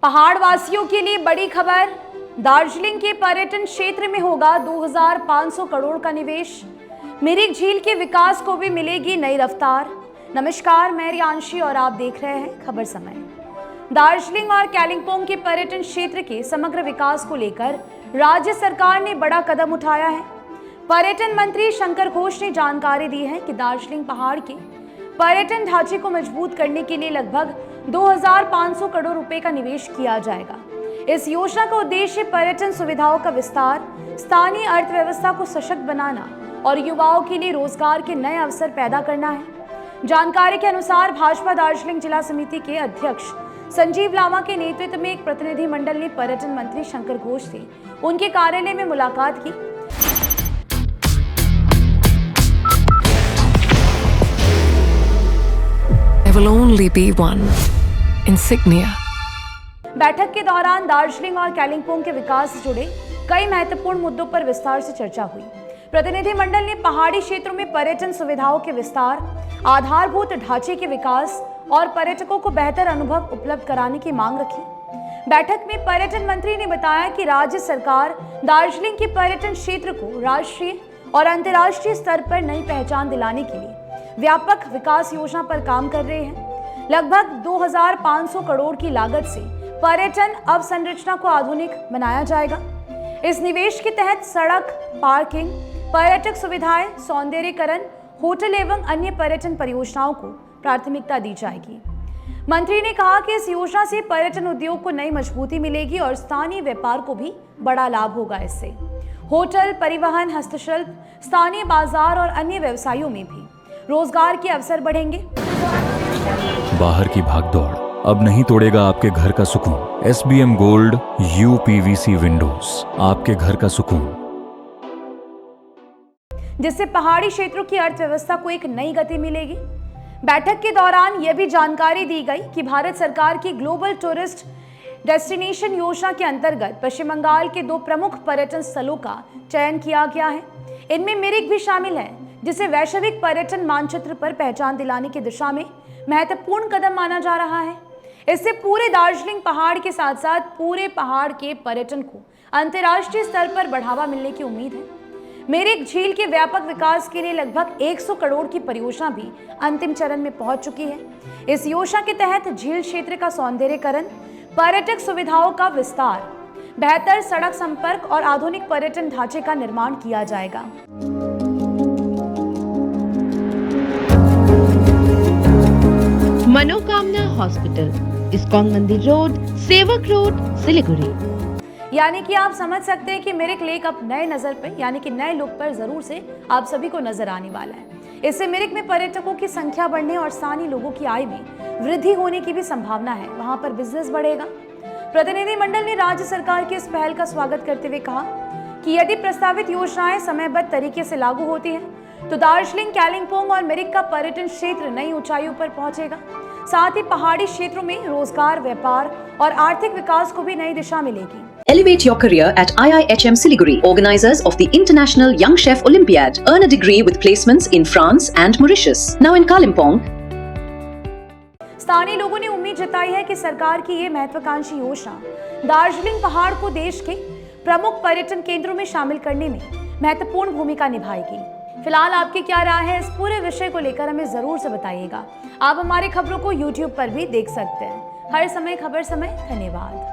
पहाड़ वासियों के लिए बड़ी खबर। दार्जिलिंग के पर्यटन क्षेत्र में होगा 2500 करोड़ का निवेश। मिरिक झील के विकास को भी मिलेगी नई रफ्तार। नमस्कार, मैं रियांशी और आप देख रहे हैं खबर समय। दार्जिलिंग और कालिंपोंग के पर्यटन क्षेत्र के समग्र विकास को लेकर राज्य सरकार ने बड़ा कदम उठाया है। पर्यटन मंत्री शंकर घोष ने जानकारी दी है कि दार्जिलिंग पहाड़ के पर्यटन ढांचे को मजबूत करने के लिए लगभग 2500 करोड़ रुपए का निवेश किया जाएगा। इस योजना का उद्देश्य पर्यटन सुविधाओं का विस्तार, स्थानीय अर्थव्यवस्था को सशक्त बनाना और युवाओं के लिए रोजगार के नए अवसर पैदा करना है। जानकारी के अनुसार भाजपा दार्जिलिंग जिला समिति के अध्यक्ष संजीव लामा के नेतृत्व में एक प्रतिनिधि मंडल ने पर्यटन मंत्री शंकर घोष से उनके कार्यालय में मुलाकात की। Will only be one insignia. बैठक के दौरान दार्जिलिंग और कालिंपोंग के विकास से जुड़े कई महत्वपूर्ण मुद्दों पर विस्तार से चर्चा हुई। प्रतिनिधि मंडल ने पहाड़ी क्षेत्रों में पर्यटन सुविधाओं के विस्तार, आधारभूत ढांचे के विकास और पर्यटकों को बेहतर अनुभव उपलब्ध कराने की मांग रखी। बैठक में पर्यटन मंत्री ने बताया कि राज्य सरकार दार्जिलिंग के पर्यटन क्षेत्र को राष्ट्रीय और अंतर्राष्ट्रीय स्तर पर नई पहचान दिलाने के लिए व्यापक विकास योजना पर काम कर रहे हैं। लगभग 2500 करोड़ की लागत से पर्यटन अवसंरचना को आधुनिक बनाया जाएगा। इस निवेश के तहत सड़क, पार्किंग, पर्यटक सुविधाएं, सौंदर्यीकरण, होटल एवं अन्य पर्यटन परियोजनाओं को प्राथमिकता दी जाएगी। मंत्री ने कहा कि इस योजना से पर्यटन उद्योग को नई मजबूती मिलेगी और स्थानीय व्यापार को भी बड़ा लाभ होगा। इससे होटल, परिवहन, हस्तशिल्प, स्थानीय बाजार और अन्य व्यवसायों में भी रोजगार के अवसर बढ़ेंगे। बाहर की भागदौड़ अब नहीं तोड़ेगा आपके घर का सुकून। SBM गोल्ड UPVC विंडोज, आपके घर का सुकून। जिससे पहाड़ी क्षेत्रों की अर्थव्यवस्था को एक नई गति मिलेगी। बैठक के दौरान यह भी जानकारी दी गई कि भारत सरकार की ग्लोबल टूरिस्ट डेस्टिनेशन योजना के अंतर्गत पश्चिम बंगाल के 2 प्रमुख पर्यटन स्थलों का चयन किया गया है। इनमें मिरिक भी शामिल है, जिसे वैश्विक पर्यटन मानचित्र पर पहचान दिलाने की दिशा में महत्वपूर्ण कदम माना जा रहा है। इससे पूरे दार्जिलिंग पहाड़ के साथ साथ पूरे पहाड़ के पर्यटन को अंतर्राष्ट्रीय स्तर पर बढ़ावा मिलने की उम्मीद है। मिरिक झील के व्यापक विकास के लिए लगभग 100 करोड़ की परियोजना भी अंतिम चरण में पहुंच चुकी है। इस योजना के तहत झील क्षेत्र का सौंदर्यीकरण, पर्यटक सुविधाओं का विस्तार, बेहतर सड़क संपर्क और आधुनिक पर्यटन ढांचे का निर्माण किया जाएगा। मनोकामना हॉस्पिटल, इस्कॉन मंदिर रोड, सेवक रोड, सिलीगुड़ी। यानी कि आप समझ सकते हैं कि मिरिक लेक अब नए नजर पे यानी कि नए लुक पर जरूर से आप सभी को नजर आने वाला है। इससे मिरिक में पर्यटकों की संख्या बढ़ने और स्थानीय लोगों की आय में वृद्धि होने की भी संभावना है। वहां पर बिजनेस बढ़ेगा। प्रतिनिधि मंडल ने राज्य सरकार की इस पहल का स्वागत करते हुए कहा कि यदि प्रस्तावित योजनाएं समयबद्ध तरीके से लागू होती है तो दार्जिलिंग, कालिंपोंग और मिरिक का पर्यटन क्षेत्र नई ऊंचाइयों पर पहुंचेगा। साथ ही पहाड़ी क्षेत्रों में रोजगार, व्यापार और आर्थिक विकास को भी नई दिशा मिलेगी। Elevate your career at IIHM Siliguri, organizers of the International Young Chef Olympiad. Earn a degree with placements in France and Mauritius. Now in Kalimpong. स्थानीय लोगों ने उम्मीद जताई है कि सरकार की ये महत्वाकांक्षी योजना दार्जिलिंग पहाड़ को देश के प्रमुख पर्यटन केंद्रों में शामिल करने में महत्वपूर्ण भूमिका निभाएगी। फिलहाल आपकी क्या राय है इस पूरे विषय को लेकर हमें जरूर से बताइएगा। आप हमारी खबरों को YouTube पर भी देख सकते हैं। हर समय खबर समय। धन्यवाद।